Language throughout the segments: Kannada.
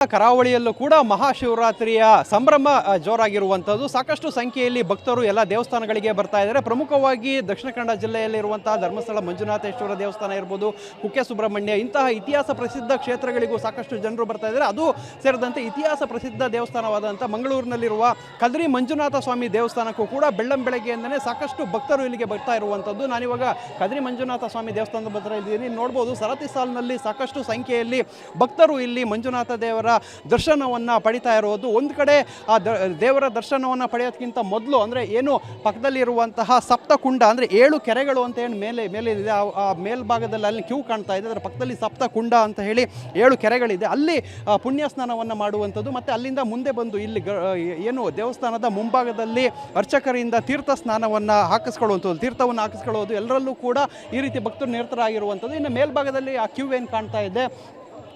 ಕರಾವಳಿಯಲ್ಲೂ ಕೂಡ ಮಹಾಶಿವರಾತ್ರಿಯ ಸಂಭ್ರಮ ಜೋರಾಗಿರುವಂಥದ್ದು. ಸಾಕಷ್ಟು ಸಂಖ್ಯೆಯಲ್ಲಿ ಭಕ್ತರು ಎಲ್ಲ ದೇವಸ್ಥಾನಗಳಿಗೆ ಬರ್ತಾ ಇದ್ದಾರೆ. ಪ್ರಮುಖವಾಗಿ ದಕ್ಷಿಣ ಕನ್ನಡ ಜಿಲ್ಲೆಯಲ್ಲಿರುವಂತಹ ಧರ್ಮಸ್ಥಳ ಮಂಜುನಾಥೇಶ್ವರ ದೇವಸ್ಥಾನ ಇರ್ಬೋದು, ಕುಕ್ಕೆ ಸುಬ್ರಹ್ಮಣ್ಯ, ಇಂತಹ ಇತಿಹಾಸ ಪ್ರಸಿದ್ಧ ಕ್ಷೇತ್ರಗಳಿಗೂ ಸಾಕಷ್ಟು ಜನರು ಬರ್ತಾ ಇದ್ದಾರೆ. ಅದು ಸೇರಿದಂತೆ ಇತಿಹಾಸ ಪ್ರಸಿದ್ಧ ದೇವಸ್ಥಾನವಾದಂಥ ಮಂಗಳೂರಿನಲ್ಲಿರುವ ಕದ್ರಿ ಮಂಜುನಾಥ ಸ್ವಾಮಿ ದೇವಸ್ಥಾನಕ್ಕೂ ಕೂಡ ಬೆಳಗ್ಗೆಯಿಂದಲೇ ಸಾಕಷ್ಟು ಭಕ್ತರು ಇಲ್ಲಿಗೆ ಬರ್ತಾ ಇರುವಂಥದ್ದು. ನಾನಿವಾಗ ಕದ್ರಿ ಮಂಜುನಾಥ ಸ್ವಾಮಿ ದೇವಸ್ಥಾನದ ಹತ್ರ ಇದ್ದೀನಿ. ನೋಡ್ಬೋದು, ಸರತಿ ಸಾಲಿನಲ್ಲಿ ಸಾಕಷ್ಟು ಸಂಖ್ಯೆಯಲ್ಲಿ ಭಕ್ತರು ಇಲ್ಲಿ ಮಂಜುನಾಥ ದೇವರ ದರ್ಶನವನ್ನು ಪಡಿತಾ ಇರೋದು. ಒಂದು ಕಡೆ ಆ ದೇವರ ದರ್ಶನವನ್ನು ಪಡೆಯೋದಕ್ಕಿಂತ ಮೊದಲು ಅಂದರೆ ಏನು ಪಕ್ಕದಲ್ಲಿರುವಂತಹ ಸಪ್ತಕುಂಡ ಅಂದರೆ 7 ಕೆರೆಗಳು ಅಂತ ಏನು ಮೇಲೆ ಇದೆ, ಆ ಮೇಲ್ಭಾಗದಲ್ಲಿ ಅಲ್ಲಿ ಕ್ಯೂ ಕಾಣ್ತಾ ಇದೆ. ಅದರ ಪಕ್ಕದಲ್ಲಿ ಸಪ್ತಕುಂಡ ಅಂತ ಹೇಳಿ 7 ಕೆರೆಗಳಿದೆ. ಅಲ್ಲಿ ಪುಣ್ಯ ಸ್ನಾನವನ್ನು ಮಾಡುವಂಥದ್ದು. ಮತ್ತು ಅಲ್ಲಿಂದ ಮುಂದೆ ಬಂದು ಇಲ್ಲಿ ಏನು ದೇವಸ್ಥಾನದ ಮುಂಭಾಗದಲ್ಲಿ ಅರ್ಚಕರಿಂದ ತೀರ್ಥ ಸ್ನಾನವನ್ನು ತೀರ್ಥವನ್ನು ಹಾಕಿಸ್ಕೊಳ್ಳೋದು. ಎಲ್ಲರಲ್ಲೂ ಕೂಡ ಈ ರೀತಿ ಭಕ್ತರು ನಿರತರಾಗಿರುವಂಥದ್ದು. ಇನ್ನು ಮೇಲ್ಭಾಗದಲ್ಲಿ ಆ ಕ್ಯೂ ಏನು ಕಾಣ್ತಾ ಇದೆ,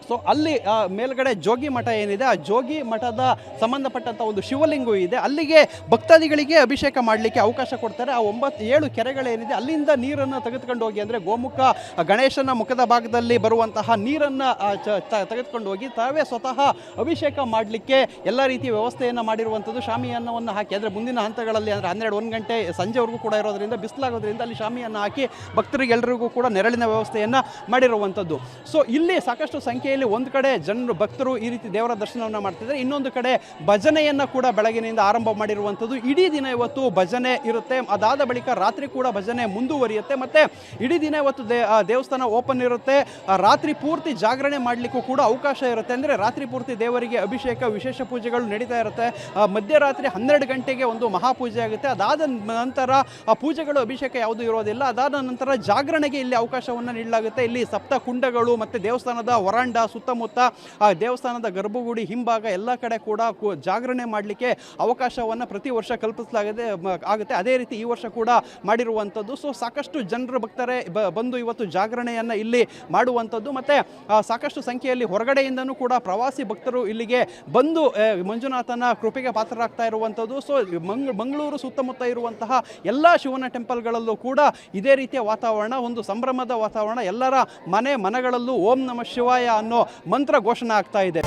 ಸೊ ಅಲ್ಲಿ ಮೇಲ್ಗಡೆ ಜೋಗಿ ಮಠ ಏನಿದೆ, ಆ ಜೋಗಿ ಮಠದ ಸಂಬಂಧಪಟ್ಟಂಥ ಒಂದು ಶಿವಲಿಂಗು ಇದೆ. ಅಲ್ಲಿಗೆ ಭಕ್ತಾದಿಗಳಿಗೆ ಅಭಿಷೇಕ ಮಾಡಲಿಕ್ಕೆ ಅವಕಾಶ ಕೊಡ್ತಾರೆ. ಆ 7 ಕೆರೆಗಳೇನಿದೆ ಅಲ್ಲಿಂದ ನೀರನ್ನು ತೆಗೆದುಕೊಂಡು ಹೋಗಿ, ಅಂದರೆ ಗೋಮುಖ ಗಣೇಶನ ಮುಖದ ಭಾಗದಲ್ಲಿ ಬರುವಂತಹ ನೀರನ್ನು ತೆಗೆದುಕೊಂಡು ಹೋಗಿ ತಾವೇ ಸ್ವತಃ ಅಭಿಷೇಕ ಮಾಡಲಿಕ್ಕೆ ಎಲ್ಲ ರೀತಿಯ ವ್ಯವಸ್ಥೆಯನ್ನು ಮಾಡಿರುವಂಥದ್ದು. ಶಾಮಿಯಾನವನ್ನು ಹಾಕಿ, ಅಂದರೆ ಮುಂದಿನ ಹಂತಗಳಲ್ಲಿ ಅಂದರೆ 12-1 ಗಂಟೆ ಸಂಜೆವರೆಗೂ ಕೂಡ ಇರೋದ್ರಿಂದ, ಬಿಸಿಲಾಗೋದ್ರಿಂದ ಅಲ್ಲಿ ಶಾಮಿಯನ್ನು ಹಾಕಿ ಭಕ್ತರಿಗೆಲ್ಲರಿಗೂ ಕೂಡ ನೆರಳಿನ ವ್ಯವಸ್ಥೆಯನ್ನು ಮಾಡಿರುವಂಥದ್ದು. ಸೊ ಇಲ್ಲಿ ಸಾಕಷ್ಟು ಸಂಖ್ಯೆಯಲ್ಲಿ ಒಂದು ಕಡೆ ಜನರು ಭಕ್ತರು ಈ ರೀತಿ ದೇವರ ದರ್ಶನವನ್ನು ಮಾಡ್ತಿದ್ದಾರೆ. ಇನ್ನೊಂದು ಕಡೆ ಭಜನೆಯನ್ನು ಕೂಡ ಬೆಳಗಿನಿಂದ ಆರಂಭ ಮಾಡಿರುವಂಥದ್ದು. ಇಡೀ ದಿನ ಇವತ್ತು ಭಜನೆ ಇರುತ್ತೆ. ಅದಾದ ಬಳಿಕ ರಾತ್ರಿ ಕೂಡ ಭಜನೆ ಮುಂದುವರಿಯುತ್ತೆ. ಮತ್ತು ಇಡೀ ದಿನ ಇವತ್ತು ದೇವಸ್ಥಾನ ಓಪನ್ ಇರುತ್ತೆ. ರಾತ್ರಿ ಪೂರ್ತಿ ಜಾಗರಣೆ ಮಾಡಲಿಕ್ಕೂ ಕೂಡ ಅವಕಾಶ ಇರುತ್ತೆ. ಅಂದರೆ ರಾತ್ರಿ ಪೂರ್ತಿ ದೇವರಿಗೆ ಅಭಿಷೇಕ, ವಿಶೇಷ ಪೂಜೆಗಳು ನಡೀತಾ ಇರುತ್ತೆ. ಮಧ್ಯರಾತ್ರಿ 12 ಗಂಟೆಗೆ ಒಂದು ಮಹಾಪೂಜೆ ಆಗುತ್ತೆ. ಅದಾದ ನಂತರ ಆ ಪೂಜೆಗಳು, ಅಭಿಷೇಕ ಯಾವುದೂ ಇರೋದಿಲ್ಲ. ಅದಾದ ನಂತರ ಜಾಗರಣೆಗೆ ಇಲ್ಲಿ ಅವಕಾಶವನ್ನು ನೀಡಲಾಗುತ್ತೆ. ಇಲ್ಲಿ ಸಪ್ತ ಕುಂಡಗಳು ಮತ್ತು ದೇವಸ್ಥಾನದ ವರಾಂಡ ಸುತ್ತಮುತ್ತ, ಆ ದೇವಸ್ಥಾನದ ಗರ್ಭಗುಡಿ ಹಿಂಭಾಗ ಎಲ್ಲ ಕಡೆ ಕೂಡ ಜಾಗರಣೆ ಮಾಡಲಿಕ್ಕೆ ಅವಕಾಶವನ್ನು ಪ್ರತಿ ವರ್ಷ ಆಗುತ್ತೆ. ಅದೇ ರೀತಿ ಈ ವರ್ಷ ಕೂಡ ಮಾಡಿರುವಂಥದ್ದು. ಸೊ ಸಾಕಷ್ಟು ಜನರು ಭಕ್ತರೇ ಬಂದು ಇವತ್ತು ಜಾಗರಣೆಯನ್ನು ಇಲ್ಲಿ ಮಾಡುವಂಥದ್ದು. ಮತ್ತು ಸಾಕಷ್ಟು ಸಂಖ್ಯೆಯಲ್ಲಿ ಹೊರಗಡೆಯಿಂದನೂ ಕೂಡ ಪ್ರವಾಸಿ ಭಕ್ತರು ಇಲ್ಲಿಗೆ ಬಂದು ಮಂಜುನಾಥನ ಕೃಪೆಗೆ ಪಾತ್ರರಾಗ್ತಾ ಇರುವಂಥದ್ದು. ಸೊ ಮಂಗಳೂರು ಸುತ್ತಮುತ್ತ ಇರುವಂತಹ ಎಲ್ಲ ಶಿವನ ಟೆಂಪಲ್ಗಳಲ್ಲೂ ಕೂಡ ಇದೇ ರೀತಿಯ ವಾತಾವರಣ, ಒಂದು ಸಂಭ್ರಮದ ವಾತಾವರಣ. ಎಲ್ಲರ ಮನೆಗಳಲ್ಲೂ ಓಂ ನಮಃ ಶಿವಾಯ ಅನ್ನೋ ಮಂತ್ರ ಘೋಷಣೆ ಆಗ್ತಾ ಇದೆ.